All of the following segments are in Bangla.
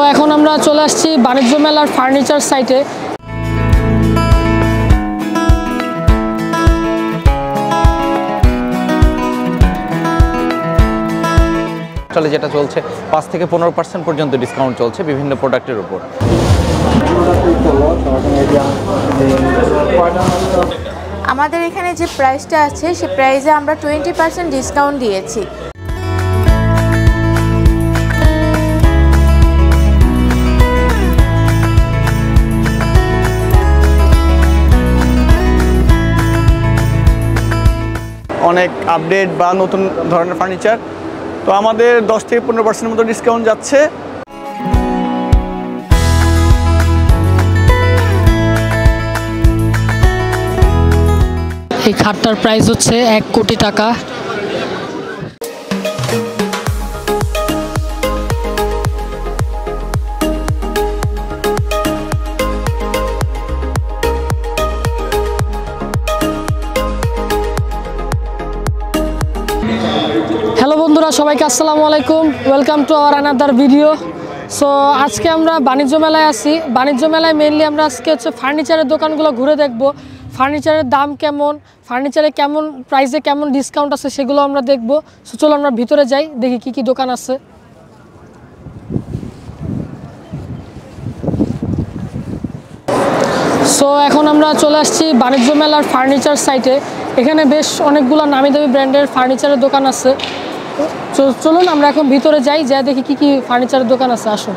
এখন আমরা চলে আসছি বাণিজ্য মেলার ফার্নিচার সাইটে। আসলে যেটা চলছে 5 থেকে 15% পর্যন্ত ডিসকাউন্ট চলছে বিভিন্ন প্রোডাক্টের উপর। আমাদের এখানে যে প্রাইসটা আছে সেই প্রাইসে আমরা 20% ডিসকাউন্ট দিয়েছি। অনেক আপডেট বা নতুন ধরনের ফার্নিচার, তো আমাদের 10 থেকে 15% মতো ডিসকাউন্ট যাচ্ছে। এই খাটটার প্রাইস হচ্ছে 1 কোটি টাকা। হ্যালো বন্ধুরা, সবাইকে আসসালামু আলাইকুম, welcome to our another video. So আজকে আমরা বাণিজ্য মেলায় আছি। বাণিজ্য মেলায় মেইনলি আমরা আজকে হচ্ছে ফার্নিচারের দোকানগুলো ঘুরে দেখব, ফার্নিচারের দাম কেমন, ফার্নিচারে কেমন প্রাইসে কেমন ডিসকাউন্ট আছে সেগুলো আমরা দেখব। সো চলো আমরা ভিতরে যাই, দেখি কি কি দোকান আছে। সো এখন আমরা চলে আসছি বাণিজ্য মেলার ফার্নিচার সাইটে। এখানে বেশ অনেকগুলো নামি দামি ব্র্যান্ডের ফার্নিচারের দোকান আছে। চলুন আমরা এখন ভিতরে যাই, যা দেখি কি কি ফার্নিচারের দোকান আছে। আসুন।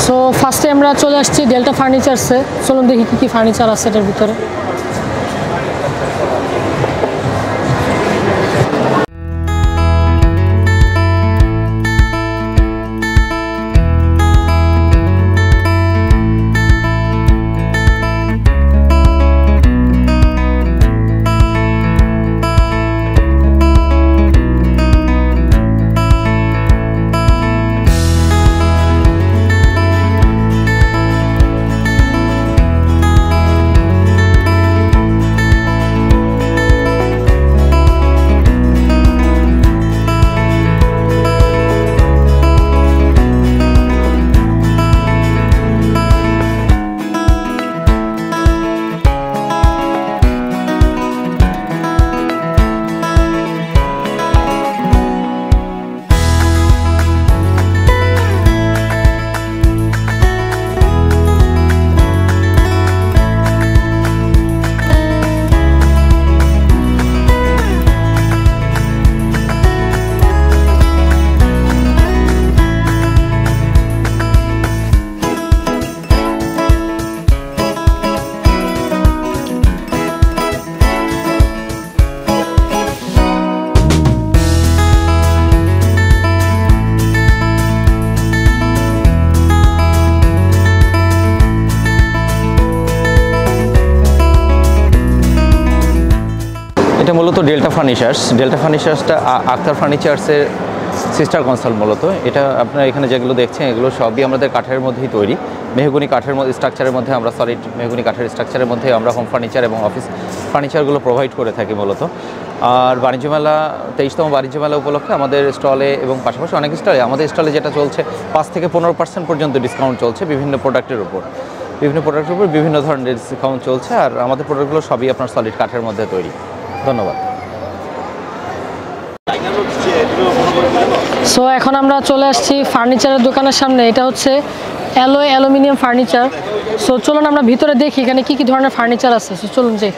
সো ফার্স্টে আমরা চলে আসছি ডেল্টা ফার্নিচারসে। চলুন দেখি কি কি ফার্নিচার আছে এটার ভিতরে। এটা মূলত ডেল্টা ফার্নিচার্সটা আক্তার ফার্নিচার্সের সিস্টার কনসার্ন মূলত। এটা আপনারা এখানে যেগুলো দেখছেন এগুলো সবই আমাদের কাঠের মধ্যেই তৈরি, মেহগনি কাঠের মধ্যে স্ট্রাকচারের মধ্যে। আমরা সলিড মেহগনি কাঠের স্ট্রাকচারের মধ্যে আমরা হোম ফার্নিচার এবং অফিস ফার্নিচারগুলো প্রোভাইড করে থাকি মূলত। আর বাণিজ্য মেলা 23তম বাণিজ্য মেলা উপলক্ষে আমাদের স্টলে এবং পাশাপাশি অনেক স্টলে, আমাদের স্টলে যেটা চলছে 5 থেকে 15% পর্যন্ত ডিসকাউন্ট চলছে বিভিন্ন প্রোডাক্টের উপর। বিভিন্ন ধরনের ডিসকাউন্ট চলছে। আর আমাদের প্রোডাক্টগুলো সবই আপনার সলিড কাঠের মধ্যে তৈরি। ধন্যবাদ। সো এখন আমরা চলে আসছি ফার্নিচারের দোকানের সামনে। এটা হচ্ছে অ্যালুমিনিয়াম ফার্নিচার। সো চলুন আমরা ভিতরে দেখি এখানে কি কি ধরনের ফার্নিচার আছে। সো চলুন যাই।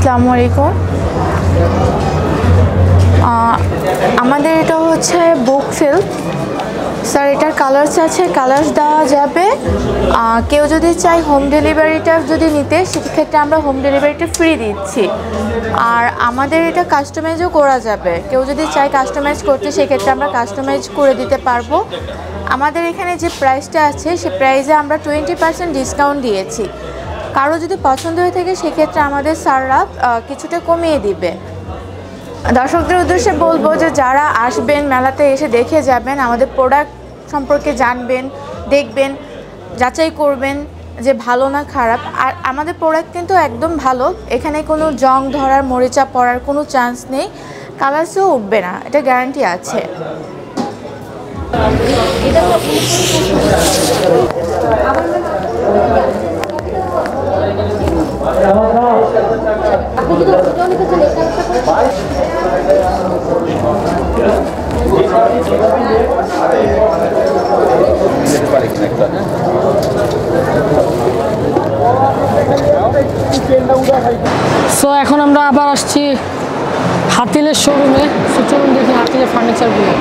আসসালামু আলাইকুম। আমাদের এটা হচ্ছে বুক সিল্ক স্যার, এটার কালার্স আছে, কালার্স দেওয়া যাবে। কেউ যদি চায় হোম ডেলিভারিটা যদি নিতে, সেক্ষেত্রে আমরা হোম ডেলিভারিটা ফ্রি দিচ্ছি। আর আমাদের এটা কাস্টমাইজও করা যাবে, কেউ যদি চায় কাস্টমাইজ করতে সেক্ষেত্রে আমরা কাস্টমাইজ করে দিতে পারবো। আমাদের এখানে যে প্রাইসটা আছে সে প্রাইসে আমরা 20% ডিসকাউন্ট দিয়েছি। কারো যদি পছন্দ হয়ে থাকে সেক্ষেত্রে আমাদের স্যাররা কিছুটা কমিয়ে দিবে। দর্শকদের উদ্দেশ্যে বলবো যে যারা আসবেন মেলাতে এসে দেখে যাবেন, আমাদের প্রোডাক্ট সম্পর্কে জানবেন, দেখবেন, যাচাই করবেন যে ভালো না খারাপ। আর আমাদের প্রোডাক্ট কিন্তু একদম ভালো, এখানে কোনো জং ধরার মরিচা পড়ার কোনো চান্স নেই, কালার্সও উঠবে না, এটা গ্যারান্টি আছে। সো এখন আমরা আবার আসছি হাতিলের শোরুমে। সো চলুন দেখি হাতিলের ফার্নিচারগুলো।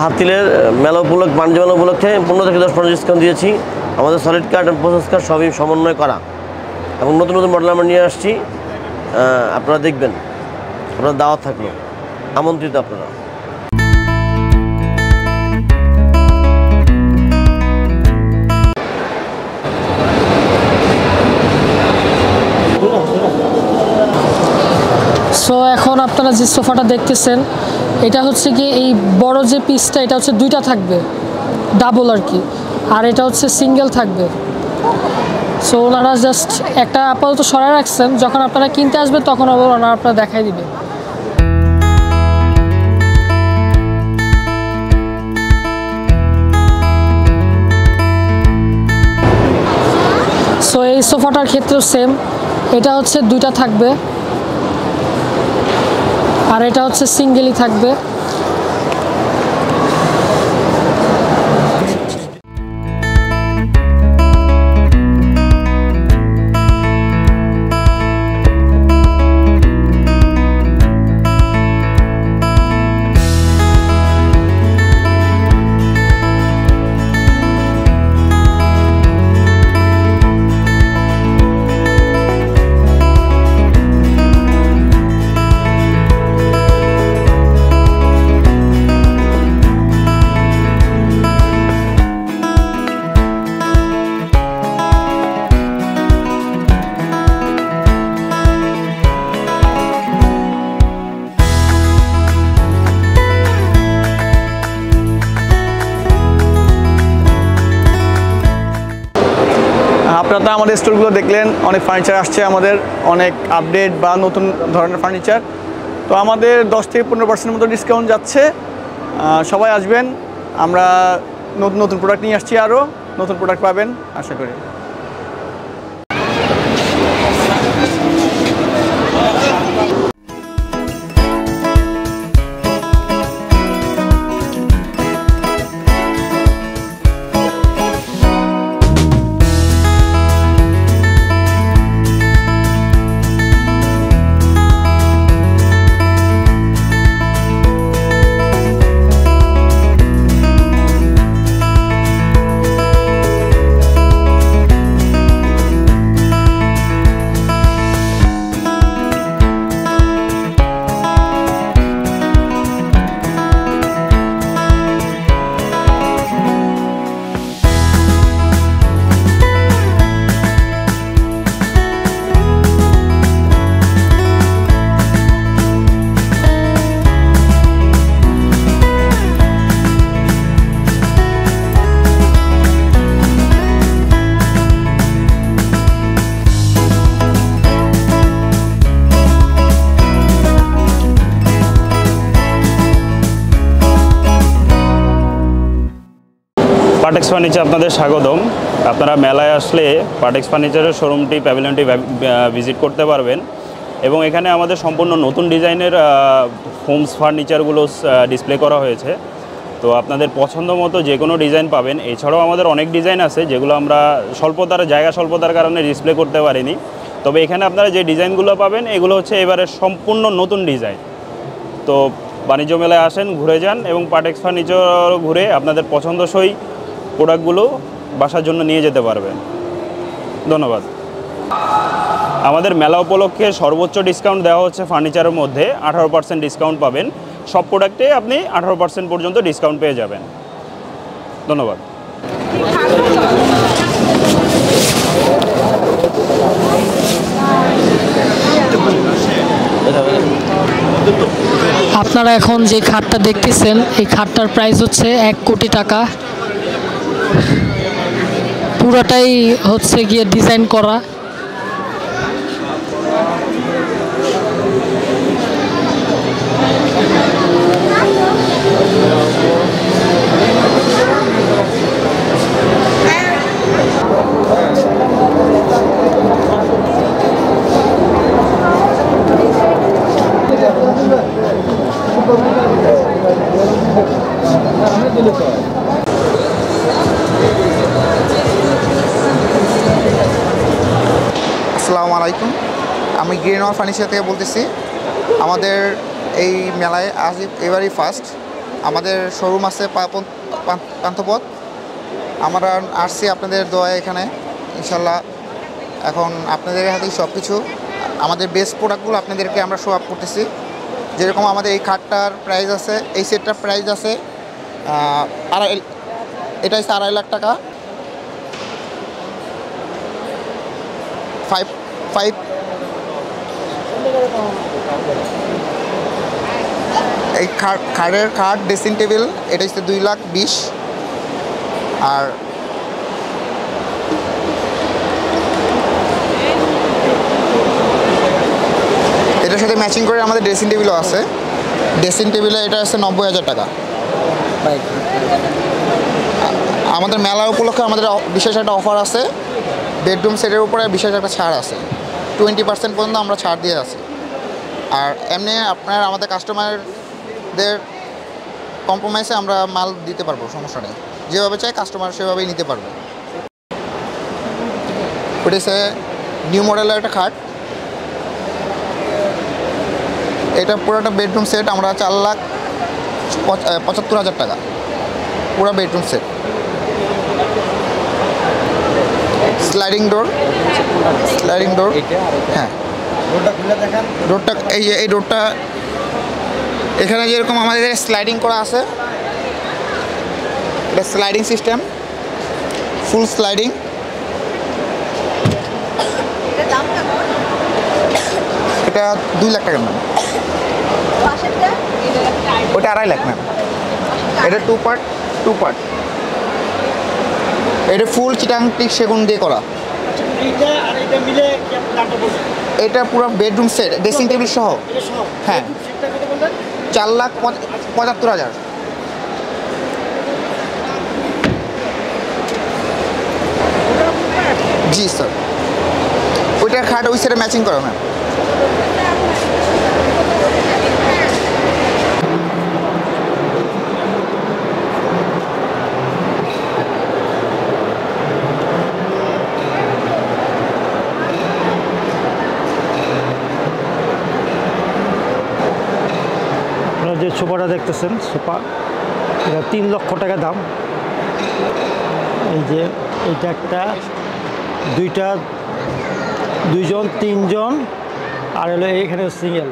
হাতিলের মেলা উপলক্ষে, বাণিজ্য মেলা উপলক্ষে 15 থেকে 10% ডিসকাউন্ট দিয়েছি। আমাদের সলিড কার্ড এবং প্রসেস কার্ড সবই সমন্বয় করা এবং নতুন নতুন মডেল আমরা নিয়ে আসছি। আপনারা দেখবেন, আপনারা দাওয়াত থাকলো, আমন্ত্রিত আপনারা। সো এখন আপনারা যে সোফাটা দেখতেছেন, এটা হচ্ছে কি এই বড় যে পিসটা, এটা হচ্ছে দুইটা থাকবে, ডাবল আর কি, আর এটা হচ্ছে সিঙ্গেল থাকবে। সো ওনারা জাস্ট একটা আপাতত সরাই রাখছেন, যখন আপনারা কিনতে আসবেন তখন আবার ওনারা আপনারা দেখাই দিবে। সো এই সোফাটার ক্ষেত্রেও সেম, এটা হচ্ছে দুইটা থাকবে আর এটা হচ্ছে সিঙ্গেলই থাকবে। আপনারা তো আমাদের স্টোরগুলো দেখলেন, অনেক ফার্নিচার আসছে আমাদের, অনেক আপডেট বা নতুন ধরনের ফার্নিচার। তো আমাদের 10 থেকে 15% মতো ডিসকাউন্ট যাচ্ছে। সবাই আসবেন, আমরা নতুন নতুন প্রোডাক্ট নিয়ে আসছি, আরও নতুন প্রোডাক্ট পাবেন আশা করি। পার্টেক্স ফার্নিচার আপনাদের স্বাগতম। আপনারা মেলায় আসলে পার্টেক্স ফার্নিচারের শোরুমটি প্যাভিলিয়নটি ভিজিট করতে পারবেন এবং এখানে আমাদের সম্পূর্ণ নতুন ডিজাইনের হোমস ফার্নিচারগুলো ডিসপ্লে করা হয়েছে। তো আপনাদের পছন্দ মতো যে কোনো ডিজাইন পাবেন। এছাড়াও আমাদের অনেক ডিজাইন আছে যেগুলো আমরা জায়গা স্বল্পতার কারণে ডিসপ্লে করতে পারিনি। তবে এখানে আপনারা যে ডিজাইনগুলো পাবেন এগুলো হচ্ছে এবারে সম্পূর্ণ নতুন ডিজাইন। তো বাণিজ্য মেলায় আসেন, ঘুরে যান এবং পার্টেক্স ফার্নিচার ঘুরে আপনাদের পছন্দসই প্রোডাক্টগুলো বাসার জন্য নিয়ে যেতে পারবেন। ধন্যবাদ। আমাদের মেলা উপলক্ষে সর্বোচ্চ ডিসকাউন্ট দেওয়া হচ্ছে ফার্নিচারের মধ্যে 18% ডিসকাউন্ট পাবেন। সব প্রোডাক্টে আপনি 18% পর্যন্ত ডিসকাউন্ট পেয়ে যাবেন। ধন্যবাদ। আপনারা এখন যে খাটটা দেখতেছেন এই খাটটার প্রাইস হচ্ছে 1 কোটি টাকা। পুরোটাই হচ্ছে গিয়ে ডিজাইন করা। আসসালামু আলাইকুম, আমি গ্রিন ওয়াল ফার্নিচার থেকে বলতেছি। আমাদের এই মেলায় আজ এবারই ফার্স্ট আমাদের শোরুম আছে পান্থপথ। আমরা আসছি আপনাদের দোয়ায় এখানে ইনশাল্লাহ। এখন আপনাদের হাতেই সব কিছু আমাদের বেস্ট প্রোডাক্টগুলো আপনাদেরকে আমরা শো আপ করতেছি। যেরকম আমাদের এই খাটটার প্রাইস আছে, এই সেটটার প্রাইস আছে এটা হচ্ছে 2.5 লাখ টাকা। 5 এই খাট ড্রেসিং টেবিল এটা হচ্ছে 2,20,000। আর এটার সাথে ম্যাচিং করে আমাদের ড্রেসিং টেবিলও আছে। ড্রেসিং টেবিলে এটা আছে 90,000 টাকা। আমাদের মেলা উপলক্ষে আমাদের বিশেষ একটা অফার আছে। বেডরুম সেটের উপরে বিশেষ একটা ছাড় আছে, 20% পর্যন্ত আমরা ছাড় দিয়ে আছি। আর এমনি আপনার আমাদের কাস্টমারদের কম্প্রোমাইজে আমরা মাল দিতে পারবো, সমস্যা নেই। যেভাবে চাই কাস্টমার সেভাবেই নিতে পারবে। ওটা হচ্ছে নিউ মডেলের একটা খাট। এটা পুরোটা বেডরুম সেট আমরা 4,75,000 টাকা পুরো বেডরুম সেট। স্লাইডিং ডোর হ্যাঁ, ডোরটা এই ডোরটা এখানে যেরকম আমাদের স্লাইডিং করা আছে, এটা স্লাইডিং সিস্টেম, ফুল স্লাইডিং। এটা 2 লাখ টাকা ম্যাম। ওটা 2.5 লাখ ম্যাম। এটা 2 পার্ট। এটা ফুল চিটাং টিক সেগুন দিয়ে করা। এইটা আর এটা মিলে কি আপনি দামটা বলবেন? এটা পুরো বেডরুম সেট ড্রেসিং টেবিল সহ এটা সহ হ্যাঁ। সেটটা কত বললেন? 4,75,000। জি স্যার, ওইটার খাট ওই সেটে ম্যাচিং করা না। আপনারা যে সোফাটা দেখতেছেন সোফা, এটা 3 লক্ষ টাকা দাম। এই যে এইটা একটা, দুইটা, 2 জন 3 জন, আর হলো এখানে সিঙ্গেল।